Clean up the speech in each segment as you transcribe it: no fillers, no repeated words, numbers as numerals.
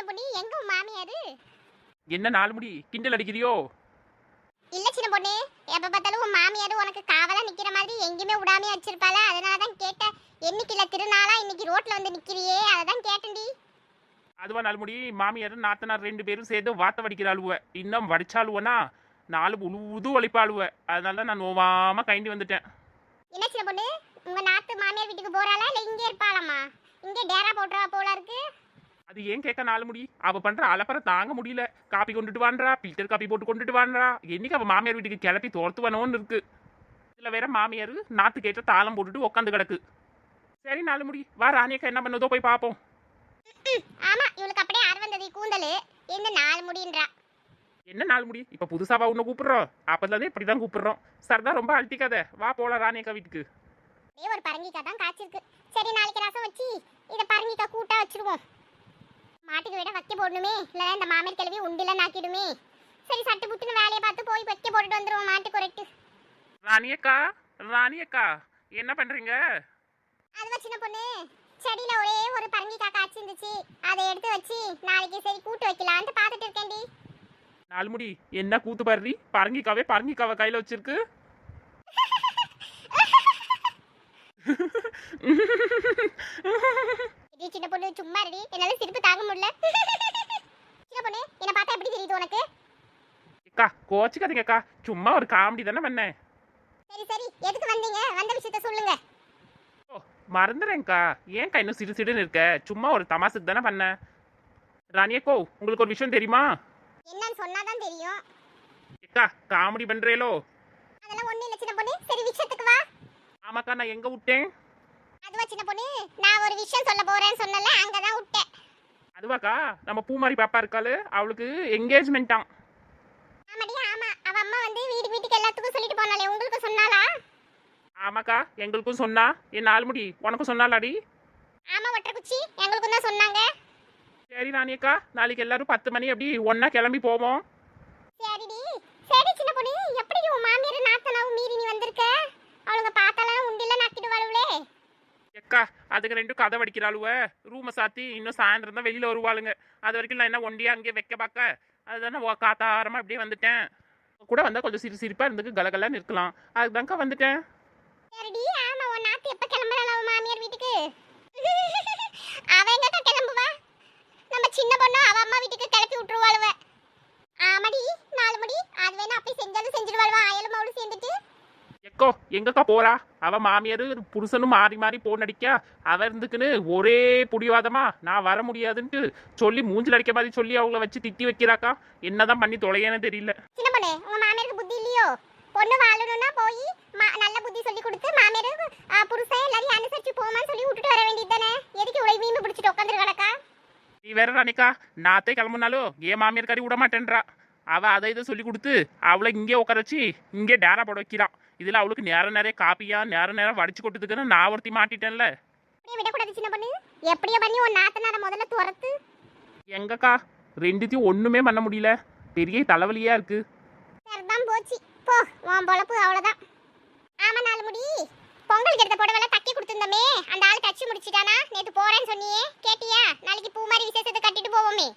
சின்ன பொண்ணு, எங்க உன் மாமியாரு? என்ன நாலு முடி கிண்டல் அடிக்கிறியோ? இல்ல சின்ன பொண்ணு, எப்ப பார்த்தாலும் உன் மாமியாரு உனக்கு காவலா நிக்கிற மாதிரி எங்கேயுமே விடாமே வச்சிருப்பாள, அதனாலதான் கேட்டேன். என்னைக்குல திருநாளா இன்னைக்கு ரோட்ல வந்து நிக்கிறியே, அததான் கேட்டேன்டி. அதுவா நாலு முடி, மாமியார் நாத்தனார் 2 பேரும் சேர்ந்து வாத்த வடிக்கிறாளுவ. இன்னும் வடிச்சாளுவனா 4 உது வலிப்பாளுவ. அதனால தான் நான் நோவாம கைண்டி வந்துட்டேன். என்ன சின்ன பொண்ணு, உங்க நாத்து மாமியார் வீட்டுக்கு போறாளா இல்ல இங்கே இருப்பாளாமா? இங்கே டேரா போட்டுறா போல இருக்கு. அது ஏன் கேட்க நாலு முடி, அவ பண்ற அலப்பற தாங்க முடியல. காப்பி கொண்டுட்டு வான்றா, ஃபில்டர் காப்பி போட்டு கொண்டுட்டு வான்றா. என்னைக்கு அவ மாமியார் வீட்டுக்கு கிளப்பி தோர்த்துவனோன்னு இருக்கு. இதுல வேற மாமியார் நாத்து கேட்ட தாளம் போட்டுட்டு உட்காந்து கிடக்கு. சரி நாலு முடி, வா ராணியக்கா என்ன பண்ணுதோ போய் பாப்போம். ஆமா, இவளுக்கு அப்படியே அறுவந்ததி கூந்தலு, என்ன 4 முடின்றா. என்ன நாலு முடி, இப்ப புதுசாவா உன்னை கூப்பிடுறோம்? அப்பதுல இப்படிதான் கூப்பிடுறோம். சரதா ரொம்ப அழட்டிக்காத, வா போலாம் ராணியக்கா வீட்டுக்கு. ஒரு பரங்கிக்காய் தான் காய்ச்சிருக்கு. சரி, நாளைக்கு ரசம் வச்சு இதை பரங்கிக்காய் கூட்டா வச்சிருவோம். மாட்டுக்கு விட வைக்க போடணுமே, இல்லைன்னா இந்த மாமியார் கிளவி உண்டில நாக்கிடுமே. சரி, சட்டு புட்டுன்னு வேலையை பார்த்து போய் வைக்க போட்டுட்டு வந்துருவோம் மாட்டுக்கு ஒரெட்டு. ராணியக்கா, ராணியக்கா என்ன பண்றீங்க? அதுவா சின்ன பொண்ணு, செடியில ஒரே ஒரு பரங்கிக்காய் காய்ச்சி இருந்துச்சு, அதை எடுத்து வச்சு நாளைக்கு சரி கூட்டு வைக்கலான்ட்டு பார்த்துட்டு இருக்கேன்டி. நாலு முடி, என்ன கூத்து பாருடி, பரங்கிக்காவை கையில வச்சிருக்கு. சின்ன பொண்ணு சும்மா ரெடி, என்னால சிரிப்பு தாங்க முடியல. சின்ன பொண்ணு, என்ன பார்த்தா எப்படி தெரியுது உனக்கு? அக்கா கோச்சுக்காதீங்கக்கா, சும்மா ஒரு காமெடி தானே பண்ணேன். சரி சரி, எதுக்கு வந்தீங்க? வந்த விஷயத்த சொல்லுங்க. ஓ மறந்துடுறேன்க்கா, ஏன்க்கா இன்னும் சிடு சிடுன்னு இருக்க? சும்மா ஒரு தமாசுக்கு தானே பண்ணேன். ராணியக்கோ, உங்களுக்கு ஒரு விஷயம் தெரியுமா? என்னன்னு சொன்னாதான் தெரியும். அக்கா காமெடி பண்றேலோ? அதெல்லாம் ஒண்ணு இல்ல சின்ன பொண்ணு, சரி விஷயத்துக்கு வா. ஆமாக்கா, நான் எங்க விட்டேன்? அதுவா சின்ன பொண்ணு, நான் ஒரு விஷயம் சொல்ல போறேன்னு சொன்னல, அங்கதான் விட்டேன். அதுவாக்கா, நம்ம பூமாரி பாப்பா இருக்காளு, அவளுக்கு என்கேஜ்மெண்ட்டாம். ஆமாடி ஆமா, அவ அம்மா வந்து வீட்டுக்கு எல்லாத்துக்கும் சொல்லிட்டு போனாலே, உங்களுக்கு சொன்னாளா? ஆமாக்கா, எங்களுக்கும் சொன்னா. என் நாலு முடி உனக்கும் சொன்னாலாடி? ஆமா ஒற்றை குச்சி, எங்களுக்கும் தான் சொன்னாங்க. சரி ராணியக்கா, நாளைக்கு எல்லாரும் 10 மணி அப்படி ஒன்னா கிளம்பி போவோம். சரிடி. சரி சின்ன பொண்ணு, எப்படி உன் மாமியார் நாத்தனாவும் மீறி நீ வந்திருக்க? அவளுங்க பார்த்தாலும் உண்டில நாக்கிடுவாளுங்களே. எக்கா, அதுக்கு 2 கதை வடிக்கிறாளுவ. ரூமை சாத்தி இன்னும் சாயந்தரம் தான் வெளியில வருவாளுங்க. அது வரைக்கும் நான் என்ன ஒண்டியா அங்கே வைக்க பார்க்க, அதுதானே காத்தாரமா அப்படியே வந்துட்டேன். கூட வந்தா கொஞ்சம் சிரிப்பா இருந்துக்கு கலகலன்னு இருக்கலாம், அதுதான்க்கா வந்துட்டேன். சரிடி. ஆமா, உன் நாத்து எப்ப கிளம்புறாள் அவ மாமியார் வீட்டுக்கு? அவ எங்கக்கா கிளம்புவா? நம்ம சின்ன பொண்ணு அவ அம்மா வீட்டுக்கு கிளப்பி விட்டுருவாளுவ. ஆமாடி, 4 மணி, அது வேணா அப்படி செஞ்சாலும் செஞ்சிருவாளுவா, அயலும் அவளும் சேர்ந்துட்டு. எக்கோ எங்கக்கா போறா? அவ மாமியாரு புருஷனும் மாறி மாறி போன் அடிக்கா. அவ இருந்துக்குன்னு ஒரே புடிவாதமா நான் வர முடியாதுன்ட்டு சொல்லி மூஞ்சில் அடிக்க மாதிரி சொல்லி அவங்கள வச்சு திட்டி வைக்கிறாக்கா. என்னதான் பண்ணி தொலையேன்னு தெரியல. சின்ன பொண்ணு, உங்க மாமியாருக்கு புத்தி இல்லையோ? பொண்ணு வாழணும்னா போய் நல்ல புத்தி சொல்லி கொடுத்து மாமியாரு புருஷன் எல்லாரையும் அனுசரிச்சு போமான்னு சொல்லி விட்டுட்டு வர வேண்டியது தானே. எதுக்கு இவ்வளவு வீம்பு பிடிச்சிட்டு உட்காந்துருக்கா? நீ வேற ராணிக்கா, நாத்தே கிளம்புனாலும் ஏன் மாமியார் கறி விட மாட்டேன்றா. அவ அதை இதை சொல்லி கொடுத்து அவளை இங்கே உட்கார வச்சு இங்கே டேரா போட வைக்கிறான். இதுல அவளுக்கு நிறைய காப்பியா நேரம் வடிச்சு கொட்டுதுக்குன்னு நான் ஒருத்தி மாட்டிட்டேன்ல. அப்படியே விடக்கூடாது சின்ன பொண்ணு, எப்படியோ பண்ணி உன் நாத்தனார முதல்ல துரத்து. எங்கக்கா, 2த்தையும் ஒண்ணுமே பண்ண முடியல, பெரிய தலைவலியா இருக்கு. சரிதான் போச்சு போ, உன் பொழப்பு அவ்வளவுதான். ஆமா 4 முடி, பொங்கலுக்கு எடுத்த புடவை தக்கி கொடுத்துருந்தமே, அந்த ஆள் தச்சு முடிச்சிட்டானா? நேத்து போறேன்னு சொன்னியே, கேட்டியா? நாளைக்கு பூ மாதிரி விசேஷத்தை கட்டிட்டு போவோமே.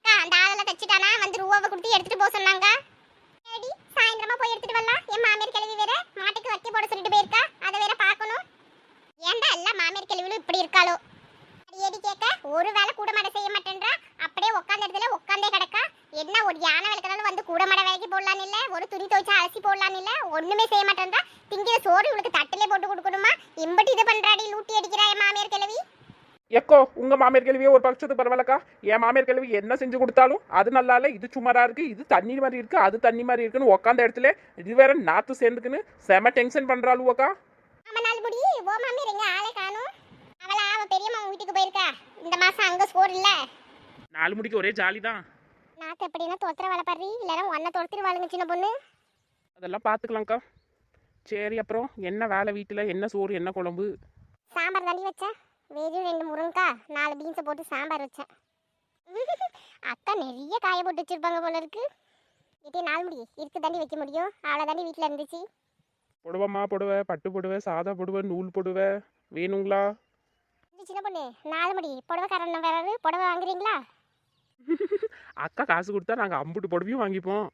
அந்த ஆளெல்லாம் தச்சுட்டானா? வந்து ரூபாவை கொடுத்து எடுத்துட்டு போக சொன்னாங்க. சரி, சாயந்தரமா போய் எடுத்துட்டு வரலாம். என் மாமியார் கிழவி வேற மாட்டுக்கு வைக்க போட சொல்லிட்டு போயிருக்கா, அதை வேற பார்க்கணும். ஏன்டா எல்லா மாமியார் கிழவிலும் இப்படி இருக்காளோ? ஏடி கேட்க ஒரு வேலை கூட மாட செய்ய மாட்டேன்றா, அப்படியே உட்காந்த இடத்துல உட்காந்தே கிடக்கா. என்ன ஒரு யானை விளக்கனாலும் வந்து கூட மாட வேலைக்கு போடலான்னு இல்ல, ஒரு துணி துவைச்சா அலசி போடலான்னு இல்ல, ஒண்ணுமே செய்ய மாட்டேன்றா. திங்கிற சோறு இவளுக்கு தட்டிலே போட்டு கொடுக்கணுமா? இம்பட்டு இது பண்றாடி, லூட்டி அடிக்கிறா என் மாமியார் கிழவி. எக்கோ, உங்க மாமியார் கேள்வியே ஒரு பட்சத்துக்கு பரவாயில்லக்கா. என் மாமியார் கேள்வி என்ன செஞ்சு கொடுத்தாலும் அது நல்லா இல்ல, இது சுமாரா இருக்கு, இது தண்ணி மாதிரி இருக்கு, அது தண்ணி மாதிரி இருக்குன்னு உட்காந்த இடத்துல இது வேற நாத்து சேர்ந்துக்குன்னு செம டென்ஷன் பண்றாளுவக்கா. ஆமா 4 முடி, ஓ மாமியார் எங்க ஆளே காணும். அவ பெரியம்மா வீட்டுக்கு போயிருக்கா, இந்த மாசம் அங்க சோறு இல்ல. 4 முடிக்கு ஒரே ஜாலி தான். நாத்து எப்படின்னா தோத்துற வேலை பாரு, இல்லைன்னா ஒன்ன தோத்துருவாளுங்க சின்ன பொண்ணு. அதெல்லாம் பார்த்துக்கலாம்க்கா. சரி, அப்புறம் என்ன வேலை வீட்டில்? என்ன சோறு என்ன குழம்பு? சாம்பார் தாண்டி வச்சேன், வெறும் 2 முருங்கக்காய் 4 பீன்ஸை போட்டு சாம்பார் வச்சேன். அக்கா நிறைய காய போட்டு வச்சிருப்பாங்க போல இருக்கு. இதே 4 முடி இருக்கு தாண்டி வைக்க முடியும், அவ்வளோ தாண்டி வீட்டில் இருந்துச்சு. புடவைம்மா புடவை, பட்டு புடவை, சாதா புடவை, நூல் புடவை வேணுங்களா? சின்ன பொண்ணு 4 முடி புடவைக்காரன் வராரு, புடவை வாங்குறீங்களா? அக்கா காசு கொடுத்தா நாங்கள் அம்புட்டு புடவையும் வாங்கிப்போம்.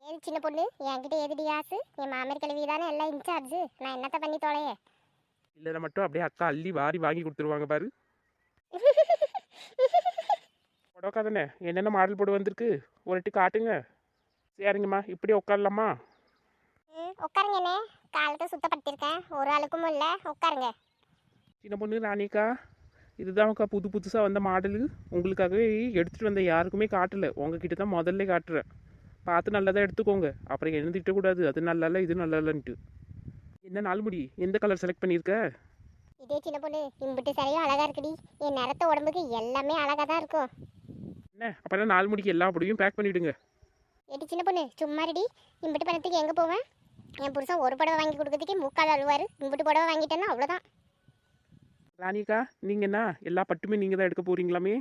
ஏது சின்ன பொண்ணு என்கிட்ட எதுடி காசு? என் மாமியார் கிழவி தானே எல்லாம் இன்சார்ஜ். நான் என்னத்த பண்ணி தொலைய? இல்லைன்னா மட்டும் அப்படியே அக்கா அள்ளி வாரி வாங்கி கொடுத்துருவாங்க பாரு. புடவைக்கா தானே என்னென்ன மாடல் போட வந்திருக்கு ஒரு வாட்டி காட்டுங்க. சரிங்கம்மா இப்படியே உட்காரலாமா? உட்காருங்க அண்ணே. காலத்தை சுத்தப்படுத்திருக்கேன், ஒரு ஆளுக்கும் இல்லை. உட்காருங்க. சின்ன பொண்ணு ராணிக்கா, இதுதான் அக்கா புது புதுசாக வந்த மாடலு. உங்களுக்காகவே எடுத்துகிட்டு வந்த யாருக்குமே காட்டலை, உங்ககிட்ட தான் முதல்ல காட்டுறேன். பார்த்து நல்லா தான் எடுத்துக்கோங்க, அப்புறம் என்ன திட்டக்கூடாது அது நல்லா இல்லை இது நல்லா இல்லைன்ட்டு. என்ன நாள் முடி எந்த கலர் செலக்ட் பண்ணியிருக்க? இதே சின்ன பொண்ணு இம்பிட்டு சரியும் அழகா இருக்குடி. என் நிறத்த உடம்புக்கு எல்லாமே அழகா தான் இருக்கும். என்ன அப்புறம் நாள் முடிக்கு எல்லா பொடியும் பேக் பண்ணிவிடுங்க. ஏடி சின்ன பொண்ணு சும்மா ரெடி. இம்பிட்டு பணத்துக்கு எங்கே போவேன்? என் புருஷன் ஒரு புடவை வாங்கி கொடுக்கறதுக்கே முக்கால் அழுவார். இம்பிட்டு புடவை வாங்கிட்டேன்னா அவ்வளோதான். ராணிக்கா நீங்கள் என்ன எல்லா பட்டுமே நீங்கள் தான் எடுக்க போகிறீங்களாமே?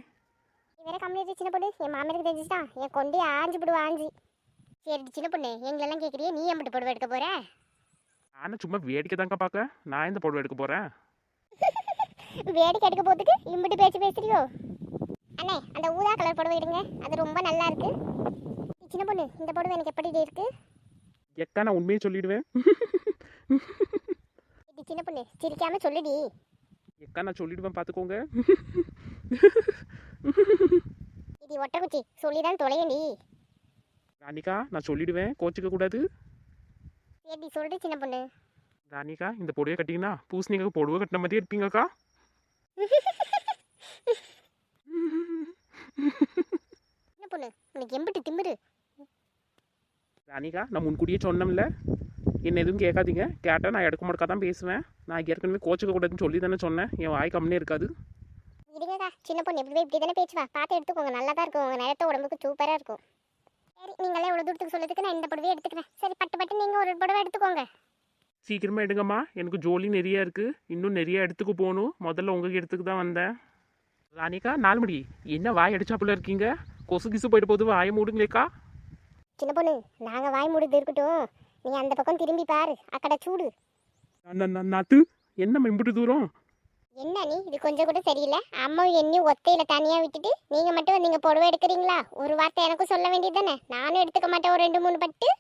வேற கம்மியாச்சு சின்ன பொண்ணு. என் மாமியாருக்கு தெரிஞ்சுட்டா என் கொண்டே ஆஞ்சு போடுவா ஆஞ்சி. சரி சின்ன பொண்ணு எங்களெல்லாம் கேட்குறியே, நீ எம்பிட்டு புடவை எடுக்க போற? நானும் சும்மா வேடிக்கை தாங்க பார்க்க. நான் இந்த புடவை எடுக்க போகிறேன். வேடிக்கை எடுக்க போறதுக்கு இம்பிட்டு பேச்சு பேசுறியோ? அண்ணே அந்த ஊதா கலர் புடவை எடுங்க, அது ரொம்ப நல்லா இருக்கு. சின்ன பொண்ணு இந்த புடவை எனக்கு எப்படி இருக்கு? எக்கா நான் உண்மையை சொல்லிடுவேன். இது சின்ன பொண்ணு சிரிக்காம சொல்லுடி. எக்கா நான் சொல்லிடுவேன் பார்த்துக்கோங்க. இது ஒட்டக்குச்சி சொல்லிதான் தொலையண்டி. ராணிக்கா நான் சொல்லிடுவேன், கோச்சிக்க கூடாது. எப்படி சொல்ற சின்ன பொண்ணு? ராணிக்கா இந்த புடவை கட்டிங்கன்னா பூசணிக்காக புடவை கட்டின மாதிரியே இருப்பீங்கக்கா. சின்ன பொண்ணு உனக்கு எம்பிட்டு திமிரு? ராணிக்கா நான் முன்கூட்டியே சொன்னோம்ல, என்ன எதுவும் கேட்காதீங்க. கேட்டால் நான் எடுக்க முடக்கா தான் பேசுவேன். நான் ஏற்கனவே கோச்சிக்க கூடாதுன்னு சொல்லி தானே சொன்னேன். என் வாய் கம்மியே இருக்காது. இருங்கக்கா சின்ன பொண்ணு எப்படி இப்படி தானே பேச்சுவா. பார்த்து எடுத்துக்கோங்க, நல்லா தான் இருக்கும். உங்கள் நேரத்தை உடம்புக்கு சூப்பராக இருக்கும். சரி நீங்களே இவ்வளோ தூரத்துக்கு சொல்லதுக்கு நான் இந்த புடவையை எடுத்துக்கிறேன். சரி பட்டு பட்டு நீங்கள் ஒரு புடவை எடுத்துக்கோங்க. சீக்கிரமா எடுங்கம்மா, எனக்கு ஜோலி நிறைய இருக்குது, இன்னும் நிறைய இடத்துக்கு போகணும். முதல்ல உங்கள் இடத்துக்கு தான் வந்தேன். ராணிக்கா நாலுமடி என்ன வாய் அடிச்சாப்புல இருக்கீங்க? கொசு கிசு போயிட்டு போது வாயை மூடுங்களேக்கா. சின்ன பொண்ணு நாங்கள் வாய் மூடுது இருக்கட்டும், நீ அந்த பக்கம் திரும்பி பாரு, அக்கடை சூடு. நாத்து என்ன இம்புட்டு தூரம்? என்ன நீ இது கொஞ்சம் கூட சரியில்லை. அம்மாவும் என்னையும் ஒத்தையில் தனியாக விட்டுட்டு நீங்கள் மட்டும் நீங்கள் புடவை எடுக்கிறீங்களா? ஒரு வார்த்தை எனக்கும் சொல்ல வேண்டியது தானே. நானும் எடுத்துக்க மாட்டேன் ஒரு 2 3 பட்டு.